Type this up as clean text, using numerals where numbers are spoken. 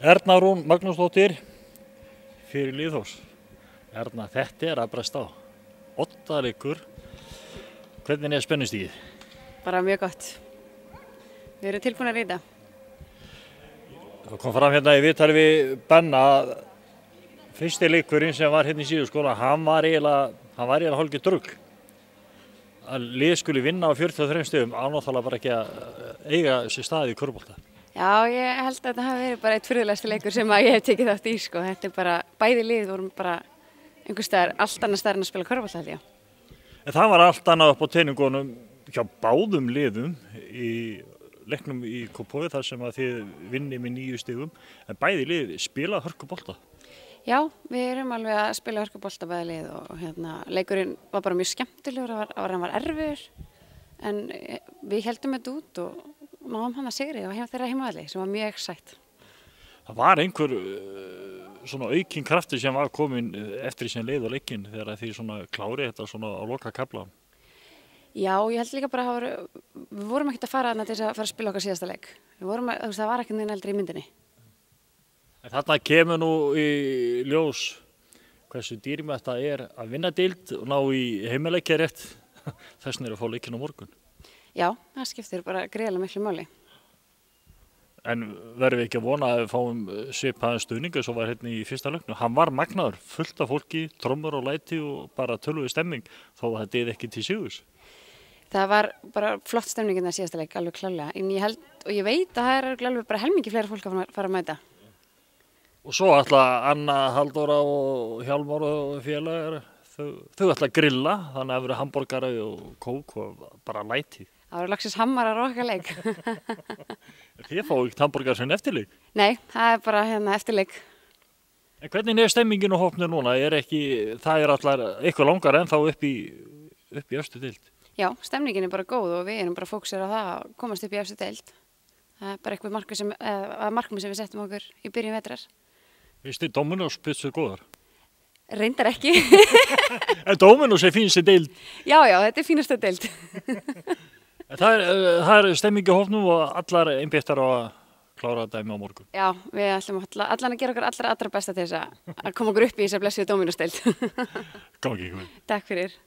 Erna Rún Magnúsdóttir fyrir Lýðós. Erna, þetta að bresta á. 8 leikur. Hvernig spennustigið? Bara mjög gott. Við erum tilbúinir í þetta. Það kom fram hérna í viðtali við Benna að fyrsti leikurinn sem var hérna í síðuskóla, hann var eiginlega hálfgerð drugl. Að lið skuli vinna á 43 stigum ánáttúrulega bara ekki að eiga sér stað í körfubolta. Já, ég held að þetta hafi verið bara eitt furðulegasti leikur sem að ég hef tekið þátt í, sko. Þetta bara, bæði lið vorum bara einhvers staðar allt annað staðar en að spila körfubolta, held ég. En það var allt annað upp á teningunum hjá báðum liðum í leiknum í Kópavogi þar sem að þið vinni með 9 stigum. En bæði lið spila hörkubolta. Já, við erum alveg að spila hörkubolta bæði lið og leikurinn var bara mjög skemmtilegur, hann var erfiður. En við heldum þetta út og náðum hann að sigri á þeirra heimavelli sem var mjög sætt. Það var einhver svona aukinn kraftur sem var komin eftir sem leið á leikinn þegar þið svona klárið þetta svona á loka kafla. Já, ég held líka bara að við vorum ekkert að fara þarna til þess að fara að spila okkar síðasta leik. Það var ekkert neina eldri í myndinni. En þarna kemur nú í ljós hversu dýrmætt það að vinna deild og ná í heimaleikja rétt þess vegna að fá leikinn á morgun. Já, það skiptir bara gríðarlega miklu máli. En verðum við ekki að vona að við fáum svipaðan stuðning eins og var hérna í fyrsta leiknum. Hann var magnaður, fullt af fólki, trommur og læti og bara töluðu stemming þó að þetta ekki til sigurs. Það var bara flott stemningin það síðasta leik, alveg klárlega. En ég veit að það alveg bara helmingi fleira fólk að fara að mæta. Og svo ætla Anna, Halldóra og Hjálmar og félagar, þau ætla að grilla, þannig að það verður hamborgara og kók og bara læti. Það voru loksins hammarar og okkar leik. Þið fáu ekkert hamborgara sem eftirleik? Nei, það er bara eftirleik. En hvernig stemmingin og hópnir núna? Það allar eitthvað langar en þá upp í efstu deild? Já, stemningin er bara góð og við erum bara fókusir á það að komast upp í efstu deild. Það er bara eitthvað markmið sem við settum okkur í byrjun vetrar. Finnst þið Dominos pizzur góðar? Reyndar ekki. En Dominos fínasta deild? Já, þetta er fínasta deild. Það stemmingi á hópnum og allar einbeittar á að klára dæmi á morgun. Já, við ætlum allan að gera okkar allra besta til þess að koma okkur upp í þessa blessuðu Dominos deild. Gangi ykkur. Takk fyrir.